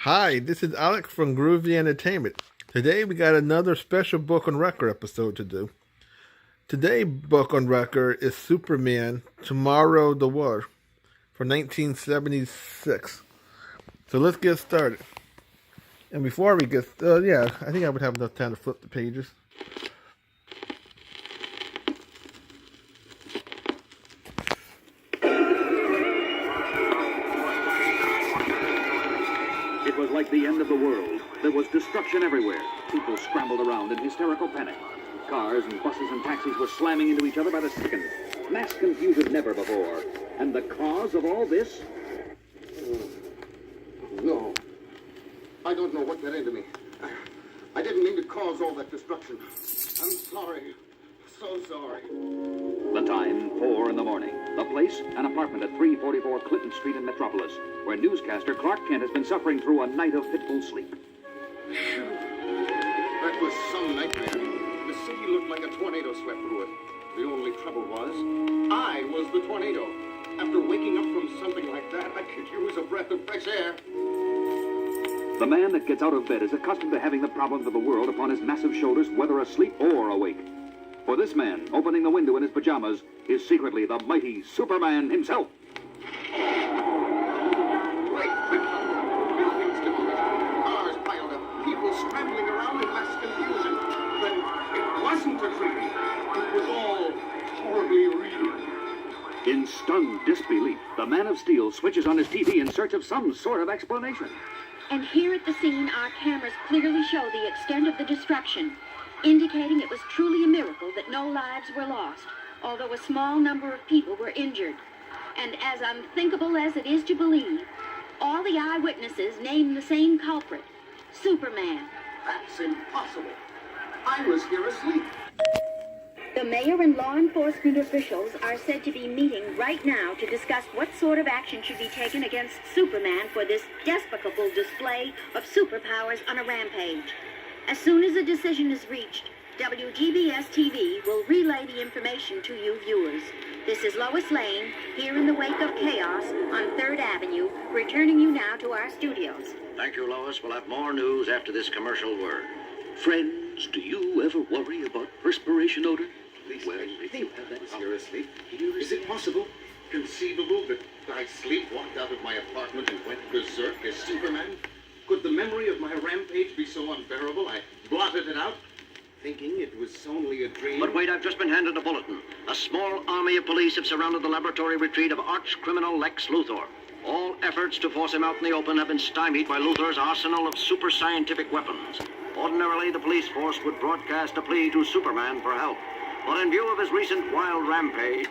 Hi, this is Alex from Groovy Entertainment. Today we got another special Book on Record episode to do. Today's book on record is Superman, Tomorrow the War from 1976. So let's get started. And before we get I think I would have enough time to flip the pages. It was like the end of the world. There was destruction everywhere. People scrambled around in hysterical panic. Cars and buses and taxis were slamming into each other by the second. Mass confusion never before. And the cause of all this? No. I don't know what got into me. I didn't mean to cause all that destruction. I'm sorry. So sorry. The time, 4 in the morning. The place, an apartment at 344 Clinton Street in Metropolis, where newscaster Clark Kent has been suffering through a night of fitful sleep. That was some nightmare. The city looked like a tornado swept through it. The only trouble was, I was the tornado. After waking up from something like that, I could use a breath of fresh air. The man that gets out of bed is accustomed to having the problems of the world upon his massive shoulders, whether asleep or awake. For this man, opening the window in his pajamas, is secretly the mighty Superman himself. Great buildings demolished, cars piled up, people scrambling around in mass confusion. Then it wasn't a dream. It was all horribly real. In stunned disbelief, the Man of Steel switches on his TV in search of some sort of explanation. And here at the scene, our cameras clearly show the extent of the destruction, indicating it was truly a miracle that no lives were lost, although a small number of people were injured. And as unthinkable as it is to believe, all the eyewitnesses name the same culprit, Superman. That's impossible. I was here asleep. The mayor and law enforcement officials are said to be meeting right now to discuss what sort of action should be taken against Superman for this despicable display of superpowers on a rampage. As soon as a decision is reached, WGBS-TV will relay the information to you viewers. This is Lois Lane, here in the wake of chaos on 3rd Avenue, returning you now to our studios. Thank you, Lois. We'll have more news after this commercial word. Friends, do you ever worry about perspiration odor? Well, if you have that seriously, is it possible, conceivable, that I sleepwalked out of my apartment and went berserk as Superman? Could the memory of my rampage be so unbearable I blotted it out, thinking it was only a dream? But wait, I've just been handed a bulletin. A small army of police have surrounded the laboratory retreat of arch-criminal Lex Luthor. All efforts to force him out in the open have been stymied by Luthor's arsenal of super-scientific weapons. Ordinarily, the police force would broadcast a plea to Superman for help. But in view of his recent wild rampage...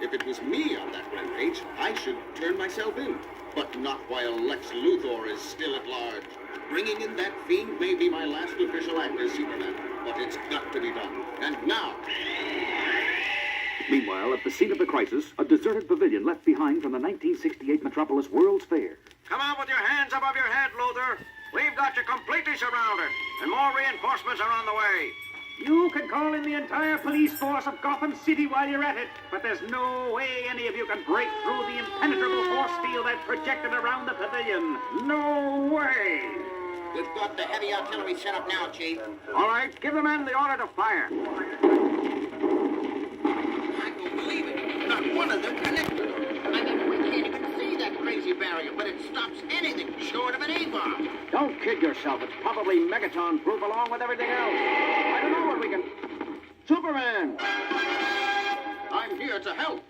If it was me on that rampage, I should turn myself in. But not while Lex Luthor is still at large. Bringing in that fiend may be my last official act as Superman, but it's got to be done. And now... Meanwhile, at the scene of the crisis, a deserted pavilion left behind from the 1968 Metropolis World's Fair. Come on with your hands above your head, Luthor. We've got you completely surrounded, and more reinforcements are on the way. You can call in the entire police force of Gotham City while you're at it, but there's no way any of you can break through the impenetrable force field I've projected around the pavilion. No way! We've got the heavy artillery set up now, Chief. All right, give the men the order to fire. I don't believe it. Not one of them connected. I mean, we can't even see that crazy barrier, but it stops anything short of an A-bomb. Don't kid yourself. It's probably Megaton-proof along with everything else. I don't know what we can... Superman! I'm here to help.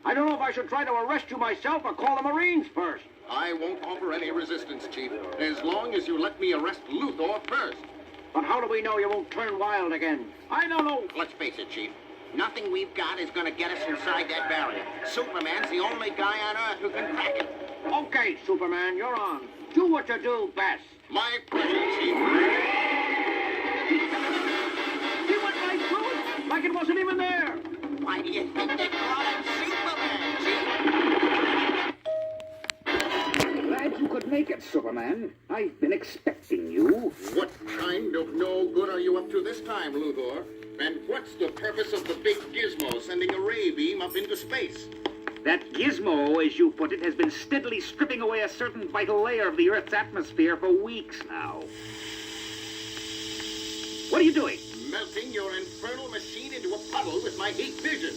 I don't know if I should try to arrest you myself or call the Marines first. I won't offer any resistance, Chief, as long as you let me arrest Luthor first. But how do we know you won't turn wild again? I don't know. Let's face it, Chief. Nothing we've got is going to get us inside that barrier. Superman's the only guy on Earth who can crack it. Okay, Superman, you're on. Do what you do best. My pleasure, Chief. He went right through it, like it wasn't even there. Why do you think they call him Superman, Chief? Glad you could make it, Superman. I've been expecting you. What kind of no good are you up to this time, Luthor? And what's the purpose of the big gizmo sending a ray beam up into space? That gizmo, as you put it, has been steadily stripping away a certain vital layer of the Earth's atmosphere for weeks now. What are you doing? Melting your infernal machine into a puddle with my heat vision.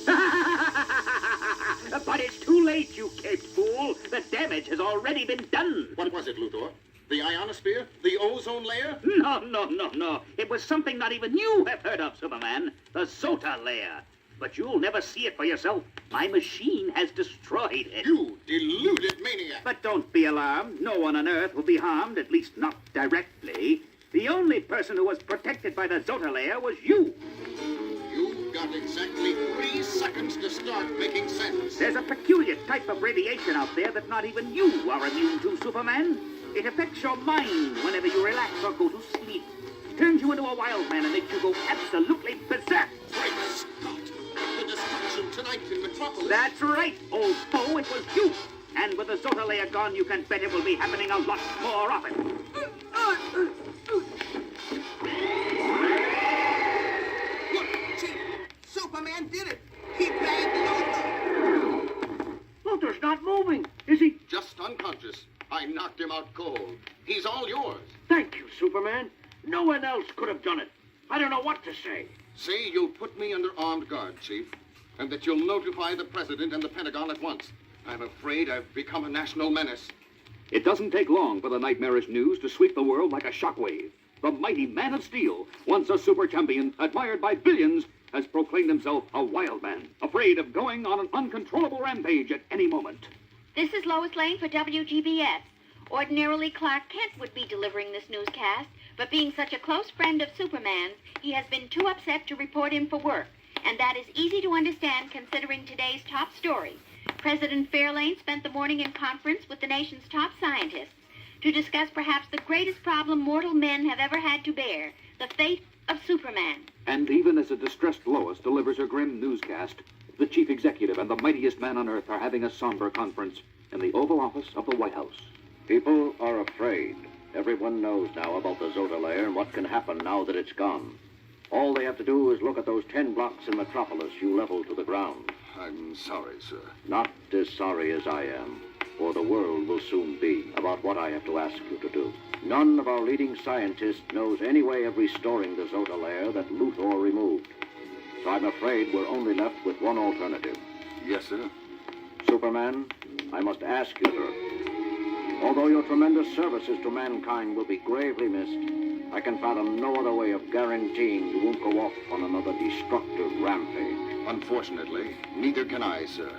But it's too late, you caped fool. The damage has already been done. What was it, Luthor? The ionosphere? The ozone layer? No. It was something not even you have heard of, Superman. The Zota layer. But you'll never see it for yourself. My machine has destroyed it. You deluded maniac! But don't be alarmed. No one on Earth will be harmed, at least not directly. The only person who was protected by the Zota layer was you. You've got exactly 3 seconds to start making sense. There's a peculiar type of radiation out there that not even you are immune to, Superman. It affects your mind whenever you relax or go to sleep. Turns you into a wild man and makes you go absolutely berserk. Great Scott! The destruction tonight in Metropolis. That's right, old foe, it was you. And with the Zota layer gone, you can bet it will be happening a lot more often. Look, Chief, Superman did it. He bagged Luthor. Luthor's not moving, is he? Just unconscious. I knocked him out cold. He's all yours. Thank you, Superman. No one else could have done it. I don't know what to say. Say you'll put me under armed guard, Chief, and that you'll notify the President and the Pentagon at once. I'm afraid I've become a national menace. It doesn't take long for the nightmarish news to sweep the world like a shockwave. The mighty Man of Steel, once a super champion, admired by billions, has proclaimed himself a wild man, afraid of going on an uncontrollable rampage at any moment. This is Lois Lane for WGBS. Ordinarily, Clark Kent would be delivering this newscast, but being such a close friend of Superman's, he has been too upset to report in for work. And that is easy to understand considering today's top story. President Fairlane spent the morning in conference with the nation's top scientists to discuss perhaps the greatest problem mortal men have ever had to bear, the fate of Superman. And even as a distressed Lois delivers her grim newscast, the chief executive and the mightiest man on Earth are having a somber conference in the Oval Office of the White House. People are afraid. Everyone knows now about the Zota layer and what can happen now that it's gone. All they have to do is look at those 10 blocks in Metropolis you leveled to the ground. I'm sorry, sir. Not as sorry as I am, for the world will soon be about what I have to ask you to do. None of our leading scientists knows any way of restoring the Zota layer that Luthor removed. So I'm afraid we're only left with one alternative. Yes, sir. Superman, I must ask you, sir. Although your tremendous services to mankind will be gravely missed, I can fathom no other way of guaranteeing you won't go off on another destructive rampage. Unfortunately, neither can I, sir.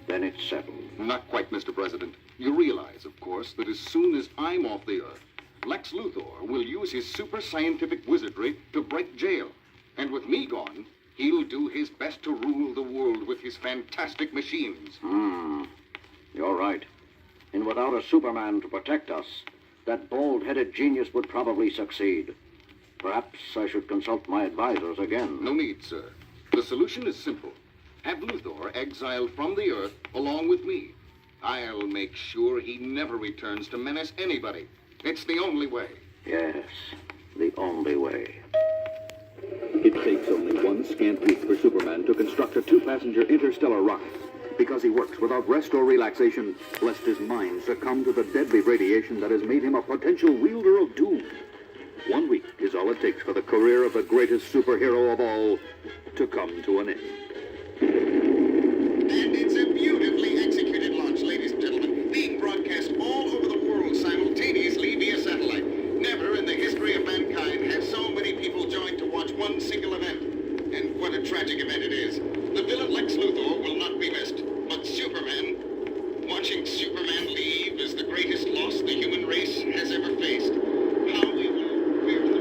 Then it's settled. Not quite, Mr. President. You realize, of course, that as soon as I'm off the Earth, Lex Luthor will use his super scientific wizardry to break jail. And with me gone, he'll do his best to rule the world with his fantastic machines. You're right. And without a Superman to protect us, that bald-headed genius would probably succeed. Perhaps I should consult my advisors again. No need, sir. The solution is simple. Have Luthor exiled from the Earth along with me. I'll make sure he never returns to menace anybody. It's the only way. Yes, the only way. It takes only one scant week for Superman to construct a 2-passenger interstellar rocket, because he works without rest or relaxation, lest his mind succumb to the deadly radiation that has made him a potential wielder of doom. 1 week is all it takes for the career of the greatest superhero of all to come to an end. And it's a beautifully executed launch, ladies and gentlemen, being broadcast all over the world simultaneously via satellite. Never in the history of mankind have so many people joined to watch one single event. And what a tragic event it is. The villain Lex Luthor will not be missed, but Superman. Watching Superman leave is the greatest loss the human race has ever faced. How we will wear the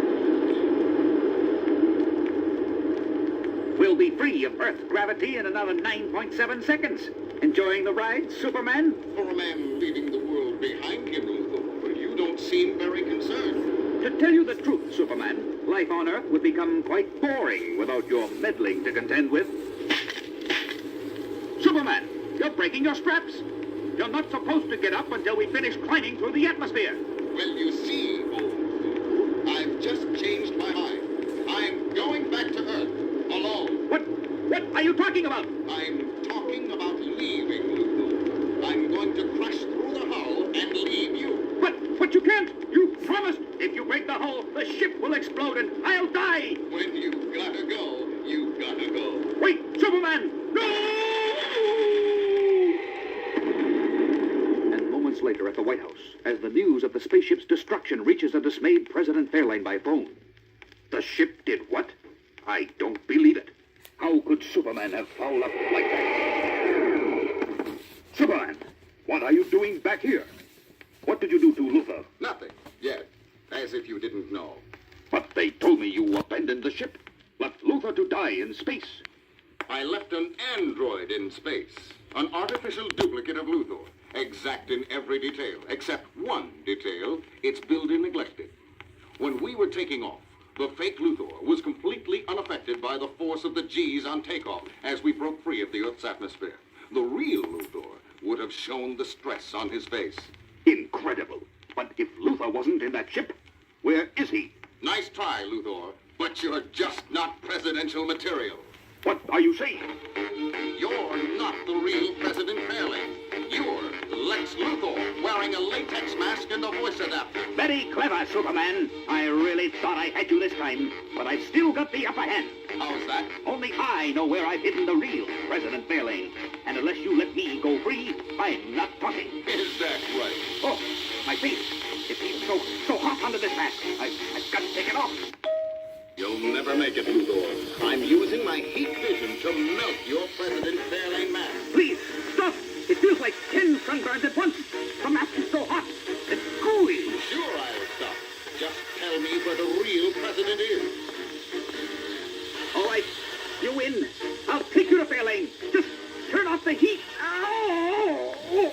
We'll be free of Earth gravity in another 9.7 seconds. Enjoying the ride, Superman? For a man leaving the world behind him, Luthor, you don't seem very concerned. To tell you the truth, Superman, life on Earth would become quite boring without your meddling to contend with. Superman, you're breaking your straps. You're not supposed to get up until we finish climbing through the atmosphere. Well, you see, old fool, I've just changed my mind. I'm going back to Earth, alone. What are you talking about? I'm talking about leaving Luthor. later at the White House, as the news of the spaceship's destruction reaches a dismayed President Fairlane by phone. The ship did what? I don't believe it. How could Superman have fouled up like that? Superman, what are you doing back here? What did you do to Luthor? Nothing. Yet. As if you didn't know. But they told me you abandoned the ship. Left Luthor to die in space. I left an android in space. An artificial duplicate of Luthor. Exact in every detail. Except one detail. Its building neglected. When we were taking off, the fake Luthor was completely unaffected by the force of the G's on takeoff as we broke free of the Earth's atmosphere. The real Luthor would have shown the stress on his face. Incredible. But if Luthor wasn't in that ship, where is he? Nice try, Luthor, but you're just not presidential material. What are you saying? You're not the real President Fairlane. You're Lex Luthor, wearing a latex mask and a voice adapter. Very clever, Superman. I really thought I had you this time, but I've still got the upper hand. How's that? Only I know where I've hidden the real President Fairlane. And unless you let me go free, I'm not talking. Is that right? Oh, my face. It feels so hot under this mask. I've got to take it off. You'll never make it, Luthor. I'm using my heat vision to melt your President Fairlane mask. Please, stop. It feels like 10 sunburns at once. The mask is so hot. It's gooey. Sure I'll stop. Just tell me where the real president is. All right, you win. I'll take you to Fairlane. Just turn off the heat. Ow!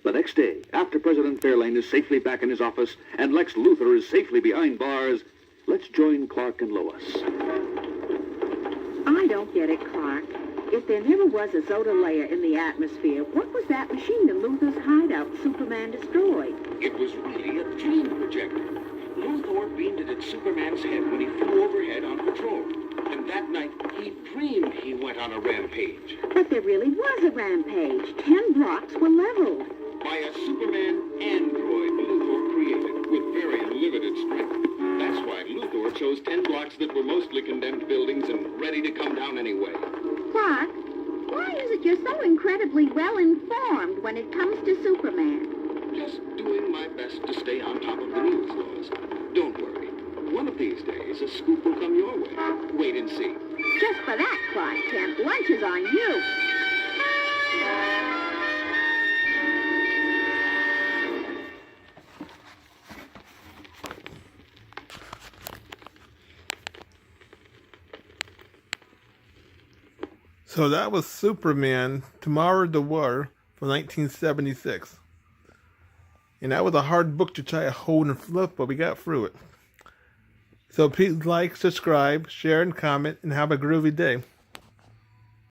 The next day, after President Fairlane is safely back in his office and Lex Luthor is safely behind bars, let's join Clark and Lois. I don't get it, Clark. If there never was a Zodalea in the atmosphere, what was that machine in Luthor's hideout Superman destroyed? It was really a dream projector. Luthor beamed it at Superman's head when he flew overhead on patrol. And that night, he dreamed he went on a rampage. But there really was a rampage. 10 blocks were leveled. By a Superman android Luthor created with very limited strength. That's why Luthor chose 10 blocks that were mostly condemned buildings and ready to come down anyway. Clark, why is it you're so incredibly well-informed when it comes to Superman? Just doing my best to stay on top of the news, Lois. Don't worry. One of these days, a scoop will come your way. Wait and see. Just for that, Clark Kent, lunch is on you. So that was Superman, Tomorrow the War from 1976. And that was a hard book to try to hold and flip, but we got through it. So please like, subscribe, share, and comment, and have a groovy day.